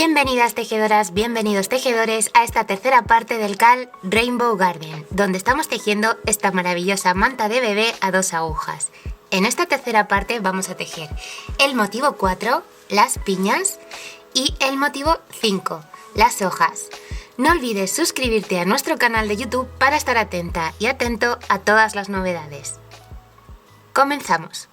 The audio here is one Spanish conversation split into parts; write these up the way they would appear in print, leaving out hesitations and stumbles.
Bienvenidas tejedoras, bienvenidos tejedores a esta tercera parte del CAL Rainbow Garden, donde estamos tejiendo esta maravillosa manta de bebé a 2 agujas. En esta tercera parte vamos a tejer el motivo 4, las piñas, y el motivo 5, las hojas. No olvides suscribirte a nuestro canal de YouTube para estar atenta y atento a todas las novedades. Comenzamos.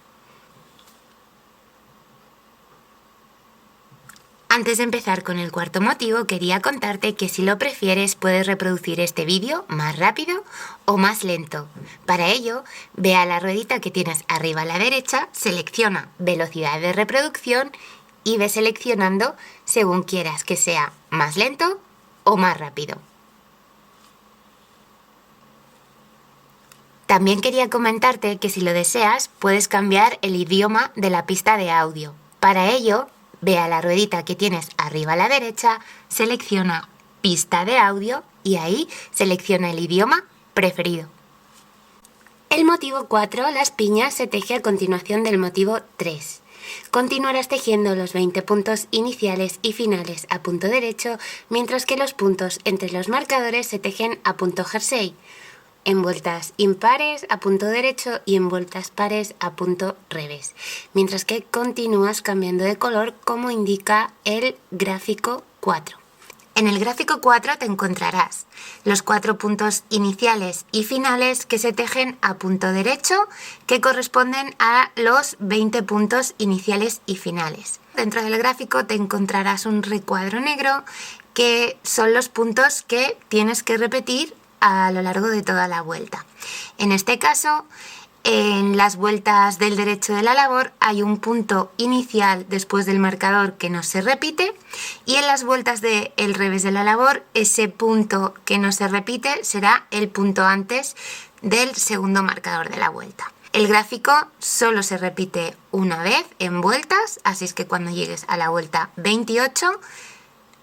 Antes de empezar con el cuarto motivo, quería contarte que si lo prefieres puedes reproducir este vídeo más rápido o más lento. Para ello, ve a la ruedita que tienes arriba a la derecha, selecciona velocidad de reproducción y ve seleccionando según quieras que sea más lento o más rápido. También quería comentarte que si lo deseas puedes cambiar el idioma de la pista de audio. Para ello, ve a la ruedita que tienes arriba a la derecha, selecciona pista de audio y ahí selecciona el idioma preferido. El motivo 4, las piñas, se teje a continuación del motivo 3. Continuarás tejiendo los 20 puntos iniciales y finales a punto derecho, mientras que los puntos entre los marcadores se tejen a punto jersey, en vueltas impares a punto derecho y en vueltas pares a punto revés, mientras que continúas cambiando de color como indica el gráfico 4. En el gráfico 4 te encontrarás los 4 puntos iniciales y finales que se tejen a punto derecho, que corresponden a los 20 puntos iniciales y finales. Dentro del gráfico te encontrarás un recuadro negro que son los puntos que tienes que repetir a lo largo de toda la vuelta. En este caso, en las vueltas del derecho de la labor hay un punto inicial después del marcador que no se repite, y en las vueltas del revés de la labor ese punto que no se repite será el punto antes del segundo marcador de la vuelta. El gráfico solo se repite una vez en vueltas, así es que cuando llegues a la vuelta 28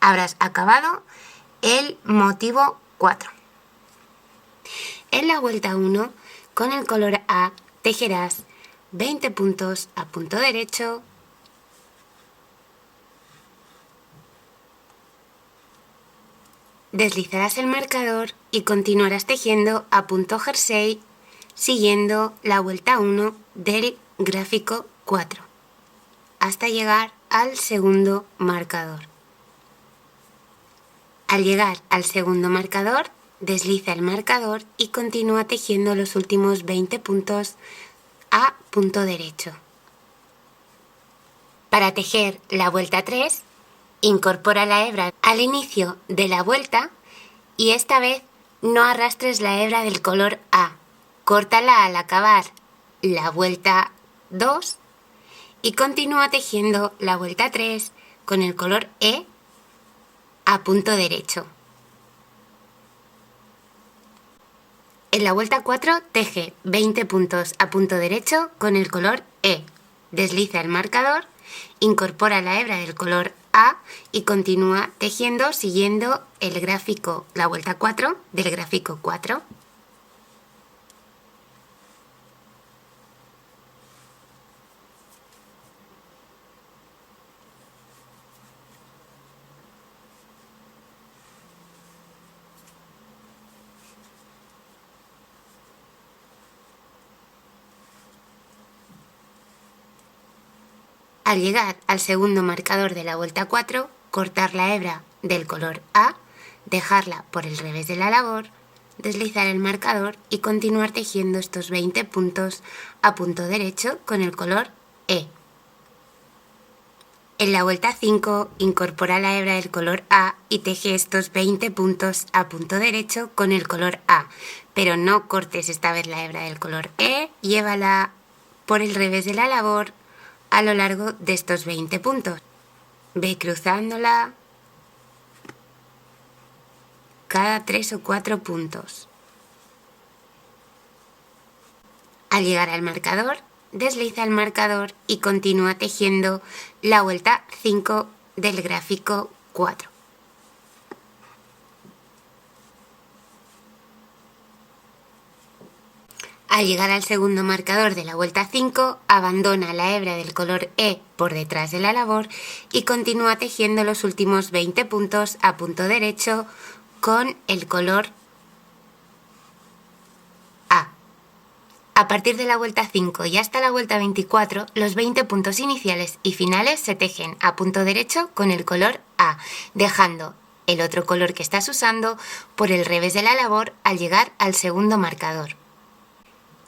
habrás acabado el motivo 4. En la vuelta 1, con el color A, tejerás 20 puntos a punto derecho, deslizarás el marcador y continuarás tejiendo a punto jersey, siguiendo la vuelta 1 del gráfico 4, hasta llegar al segundo marcador. Al llegar al segundo marcador, desliza el marcador y continúa tejiendo los últimos 20 puntos a punto derecho. Para tejer la vuelta 3, incorpora la hebra al inicio de la vuelta y esta vez no arrastres la hebra del color A. Córtala al acabar la vuelta 2 y continúa tejiendo la vuelta 3 con el color E a punto derecho. En la vuelta 4 teje 20 puntos a punto derecho con el color E. Desliza el marcador, incorpora la hebra del color A y continúa tejiendo siguiendo el gráfico, la vuelta 4 del gráfico 4. Al llegar al segundo marcador de la vuelta 4, cortar la hebra del color A, dejarla por el revés de la labor, deslizar el marcador y continuar tejiendo estos 20 puntos a punto derecho con el color E. En la vuelta 5, incorpora la hebra del color A y teje estos 20 puntos a punto derecho con el color A, pero no cortes esta vez la hebra del color E, llévala por el revés de la labor a lo largo de estos 20 puntos. Ve cruzándola cada 3 o 4 puntos. Al llegar al marcador, desliza el marcador y continúa tejiendo la vuelta 5 del gráfico 4. Al llegar al segundo marcador de la vuelta 5, abandona la hebra del color E por detrás de la labor y continúa tejiendo los últimos 20 puntos a punto derecho con el color A. A partir de la vuelta 5 y hasta la vuelta 24, los 20 puntos iniciales y finales se tejen a punto derecho con el color A, dejando el otro color que estás usando por el revés de la labor al llegar al segundo marcador.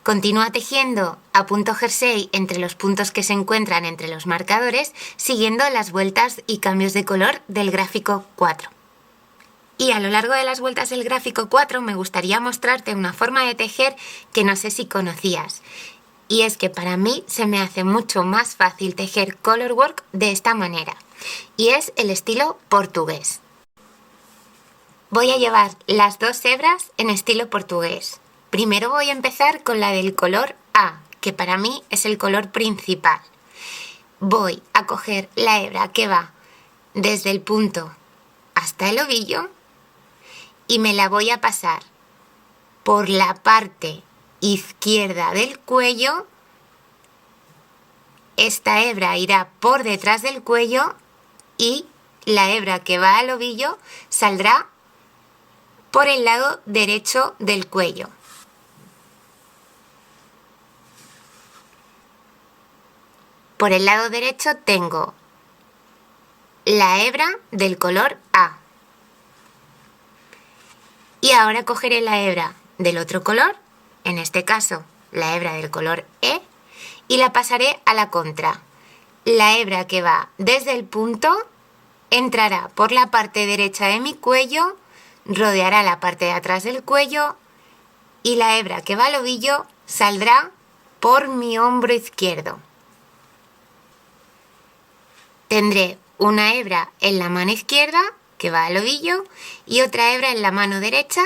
Continúa tejiendo a punto jersey entre los puntos que se encuentran entre los marcadores, siguiendo las vueltas y cambios de color del gráfico 4. Y a lo largo de las vueltas del gráfico 4 me gustaría mostrarte una forma de tejer que no sé si conocías. Y es que para mí se me hace mucho más fácil tejer colorwork de esta manera. Y es el estilo portugués. Voy a llevar las dos hebras en estilo portugués. Primero voy a empezar con la del color A, que para mí es el color principal. Voy a coger la hebra que va desde el punto hasta el ovillo y me la voy a pasar por la parte izquierda del cuello. Esta hebra irá por detrás del cuello y la hebra que va al ovillo saldrá por el lado derecho del cuello. Por el lado derecho tengo la hebra del color A. Y ahora cogeré la hebra del otro color, en este caso la hebra del color E, y la pasaré a la contra. La hebra que va desde el punto entrará por la parte derecha de mi cuello, rodeará la parte de atrás del cuello y la hebra que va al ovillo saldrá por mi hombro izquierdo. Tendré una hebra en la mano izquierda que va al ovillo y otra hebra en la mano derecha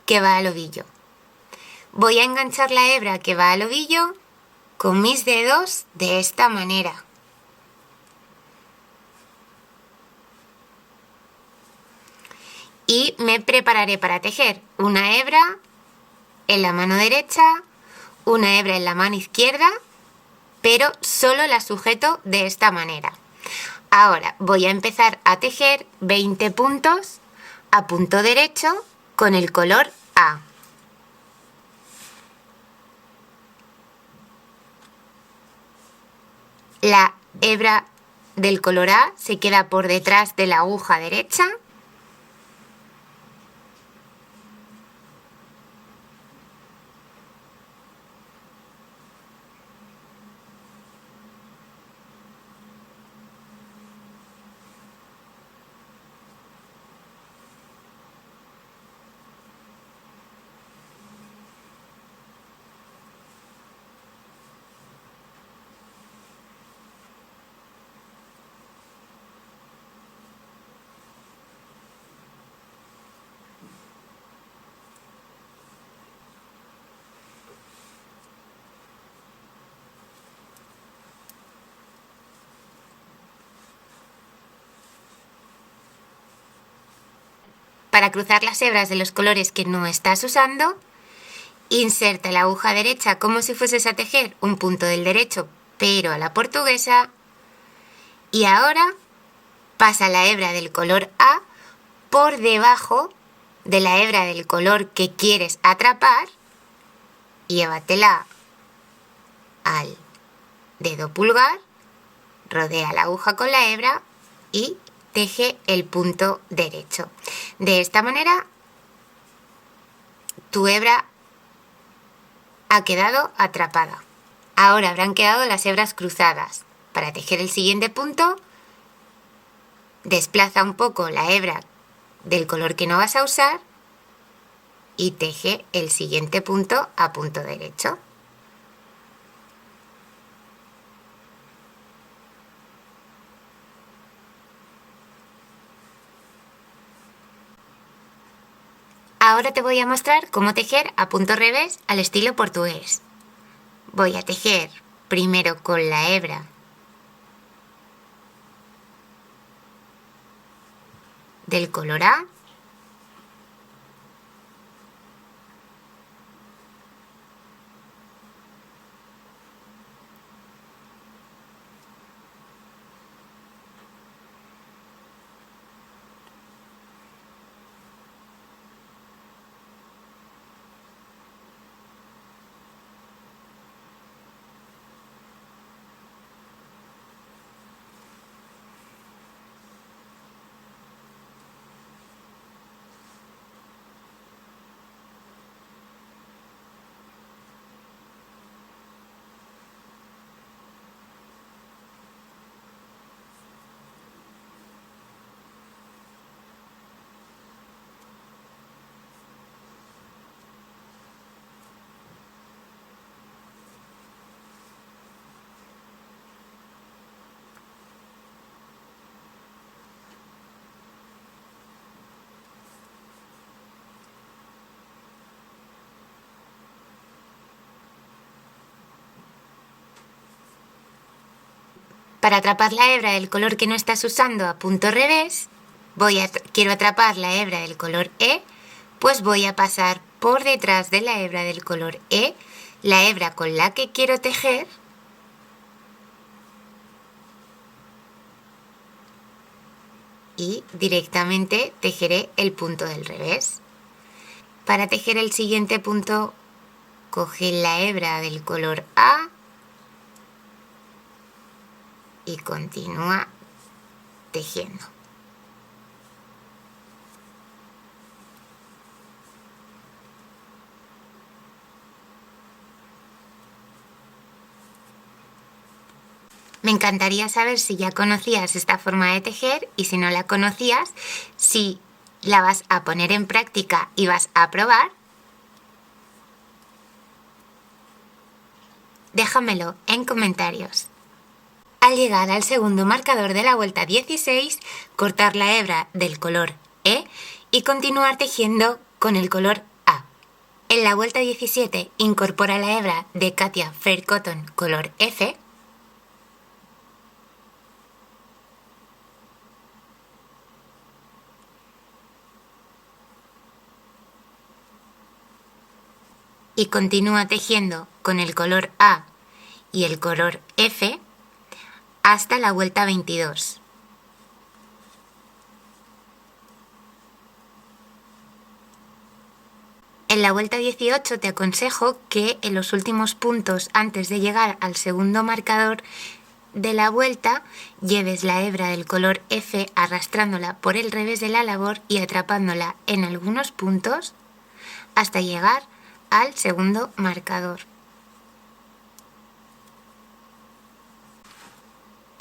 que va al ovillo. Voy a enganchar la hebra que va al ovillo con mis dedos de esta manera. Y me prepararé para tejer una hebra en la mano derecha, una hebra en la mano izquierda, pero solo la sujeto de esta manera. Ahora voy a empezar a tejer 20 puntos a punto derecho con el color A. La hebra del color A se queda por detrás de la aguja derecha. Para cruzar las hebras de los colores que no estás usando, inserta la aguja derecha como si fueses a tejer un punto del derecho, pero a la portuguesa. Y ahora pasa la hebra del color A por debajo de la hebra del color que quieres atrapar y llévatela al dedo pulgar, rodea la aguja con la hebra y teje el punto derecho. De esta manera, tu hebra ha quedado atrapada. Ahora habrán quedado las hebras cruzadas. Para tejer el siguiente punto, desplaza un poco la hebra del color que no vas a usar y teje el siguiente punto a punto derecho. Ahora te voy a mostrar cómo tejer a punto revés al estilo portugués. Voy a tejer primero con la hebra del color A. Para atrapar la hebra del color que no estás usando a punto revés, quiero atrapar la hebra del color E, pues voy a pasar por detrás de la hebra del color E, la hebra con la que quiero tejer, y directamente tejeré el punto del revés. Para tejer el siguiente punto, coge la hebra del color A y continúa tejiendo. Me encantaría saber si ya conocías esta forma de tejer y si no la conocías, si la vas a poner en práctica y vas a probar. Déjamelo en comentarios. Al llegar al segundo marcador de la vuelta 16, cortar la hebra del color E y continuar tejiendo con el color A. En la vuelta 17, incorpora la hebra de Katia Fair Cotton color F. Y continúa tejiendo con el color A y el color F hasta la vuelta 22. En la vuelta 18 te aconsejo que en los últimos puntos antes de llegar al segundo marcador de la vuelta lleves la hebra del color F arrastrándola por el revés de la labor y atrapándola en algunos puntos hasta llegar al segundo marcador.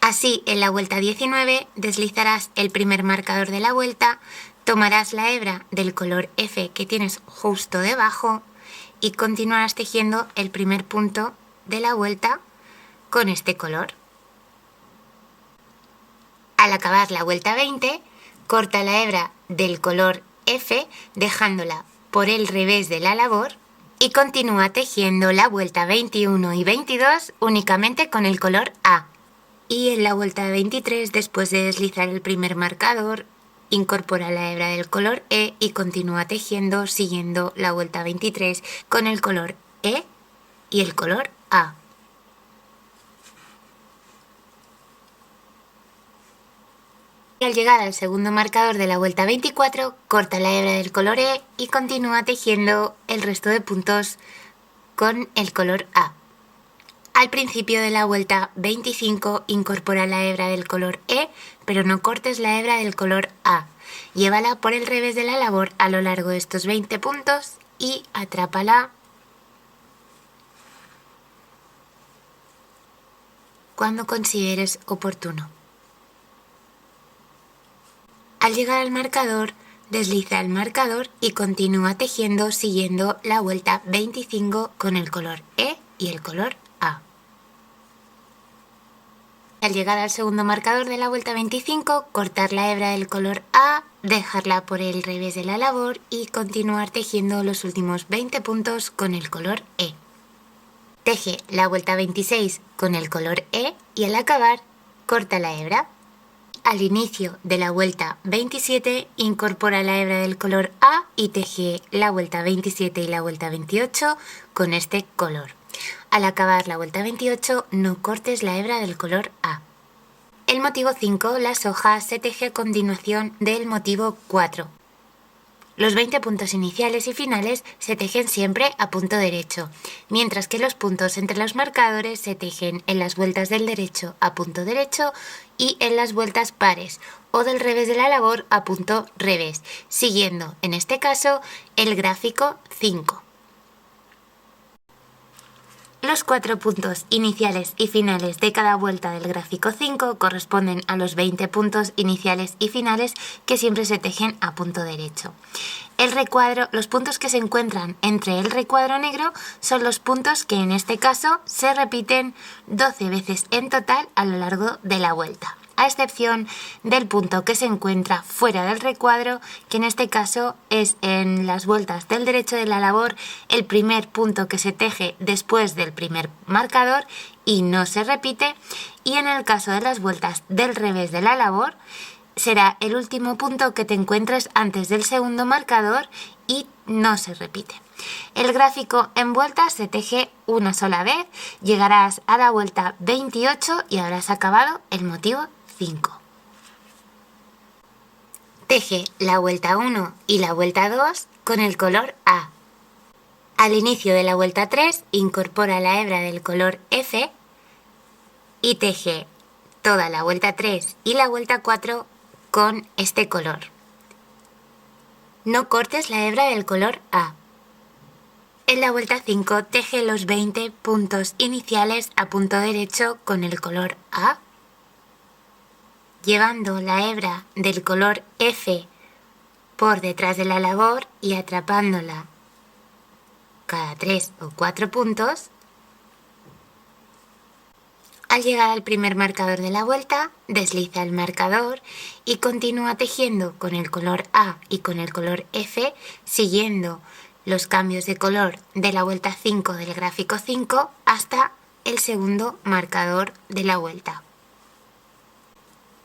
Así, en la vuelta 19 deslizarás el primer marcador de la vuelta, tomarás la hebra del color F que tienes justo debajo y continuarás tejiendo el primer punto de la vuelta con este color. Al acabar la vuelta 20, corta la hebra del color F dejándola por el revés de la labor y continúa tejiendo la vuelta 21 y 22 únicamente con el color A. Y en la vuelta 23, después de deslizar el primer marcador, incorpora la hebra del color E y continúa tejiendo siguiendo la vuelta 23 con el color E y el color A. Al llegar al segundo marcador de la vuelta 24, corta la hebra del color E y continúa tejiendo el resto de puntos con el color A. Al principio de la vuelta 25, incorpora la hebra del color E, pero no cortes la hebra del color A. Llévala por el revés de la labor a lo largo de estos 20 puntos y atrápala cuando consideres oportuno. Al llegar al marcador, desliza el marcador y continúa tejiendo siguiendo la vuelta 25 con el color E y el color A. Al llegar al segundo marcador de la vuelta 25, cortar la hebra del color A, dejarla por el revés de la labor y continuar tejiendo los últimos 20 puntos con el color E. Teje la vuelta 26 con el color E y al acabar, corta la hebra. Al inicio de la vuelta 27, incorpora la hebra del color A y teje la vuelta 27 y la vuelta 28 con este color. Al acabar la vuelta 28, no cortes la hebra del color A. El motivo 5, las hojas, se teje a continuación del motivo 4. Los 20 puntos iniciales y finales se tejen siempre a punto derecho, mientras que los puntos entre los marcadores se tejen en las vueltas del derecho a punto derecho y en las vueltas pares o del revés de la labor a punto revés, siguiendo, en este caso, el gráfico 5. Los 4 puntos iniciales y finales de cada vuelta del gráfico 5 corresponden a los 20 puntos iniciales y finales que siempre se tejen a punto derecho. El recuadro, los puntos que se encuentran entre el recuadro negro son los puntos que en este caso se repiten 12 veces en total a lo largo de la vuelta. a excepción del punto que se encuentra fuera del recuadro, que en este caso es en las vueltas del derecho de la labor, el primer punto que se teje después del primer marcador y no se repite, y en el caso de las vueltas del revés de la labor, será el último punto que te encuentres antes del segundo marcador y no se repite. El gráfico en vueltas se teje una sola vez, llegarás a la vuelta 28 y habrás acabado el motivo 5. Teje la vuelta 1 y la vuelta 2 con el color A. Al inicio de la vuelta 3 incorpora la hebra del color F y teje toda la vuelta 3 y la vuelta 4 con este color. No cortes la hebra del color A. En la vuelta 5 teje los 20 puntos iniciales a punto derecho con el color A, llevando la hebra del color F por detrás de la labor y atrapándola cada 3 o 4 puntos. Al llegar al primer marcador de la vuelta, desliza el marcador y continúa tejiendo con el color A y con el color F, siguiendo los cambios de color de la vuelta 5 del gráfico 5 hasta el segundo marcador de la vuelta.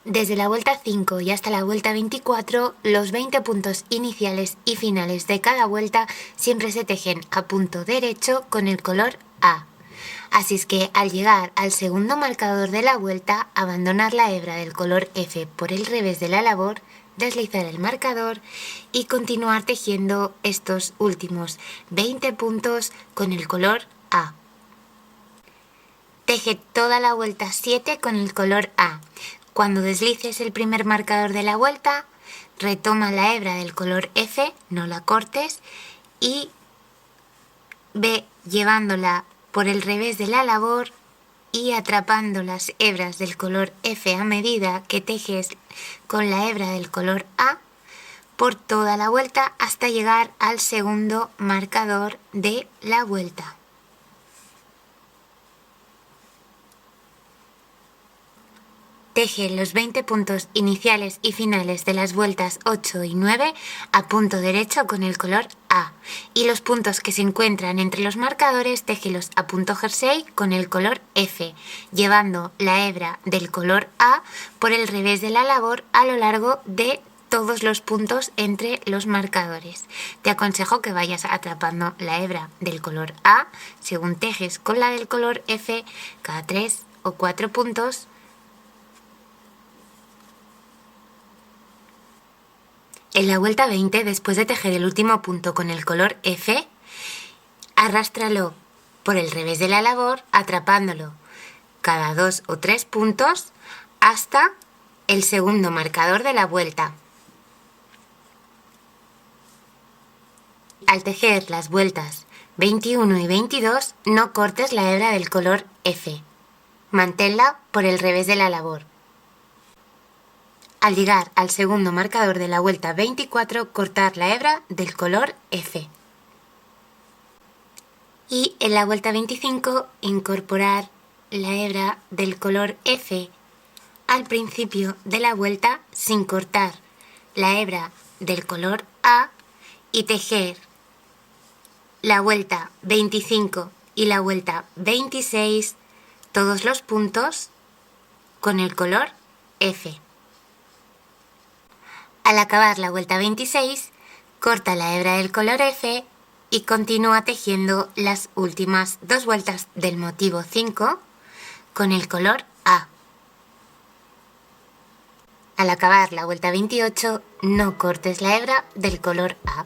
Desde la vuelta 5 y hasta la vuelta 24, los 20 puntos iniciales y finales de cada vuelta siempre se tejen a punto derecho con el color A. Así es que al llegar al segundo marcador de la vuelta, abandonar la hebra del color F por el revés de la labor, deslizar el marcador y continuar tejiendo estos últimos 20 puntos con el color A. Teje toda la vuelta 7 con el color A. Cuando deslices el primer marcador de la vuelta, retoma la hebra del color F, no la cortes, y ve llevándola por el revés de la labor y atrapando las hebras del color F a medida que tejes con la hebra del color A por toda la vuelta hasta llegar al segundo marcador de la vuelta. Teje los 20 puntos iniciales y finales de las vueltas 8 y 9 a punto derecho con el color A, y los puntos que se encuentran entre los marcadores téjelos a punto jersey con el color F, llevando la hebra del color A por el revés de la labor a lo largo de todos los puntos entre los marcadores. Te aconsejo que vayas atrapando la hebra del color A según tejes con la del color F cada 3 o 4 puntos. En la vuelta 20, después de tejer el último punto con el color F, arrástralo por el revés de la labor, atrapándolo cada 2 o 3 puntos hasta el segundo marcador de la vuelta. Al tejer las vueltas 21 y 22, no cortes la hebra del color F. Manténla por el revés de la labor. Al llegar al segundo marcador de la vuelta 24, cortar la hebra del color F. Y en la vuelta 25, incorporar la hebra del color F al principio de la vuelta sin cortar la hebra del color A y tejer la vuelta 25 y la vuelta 26, todos los puntos con el color F. Al acabar la vuelta 26, corta la hebra del color F y continúa tejiendo las últimas 2 vueltas del motivo 5 con el color A. Al acabar la vuelta 28, no cortes la hebra del color A.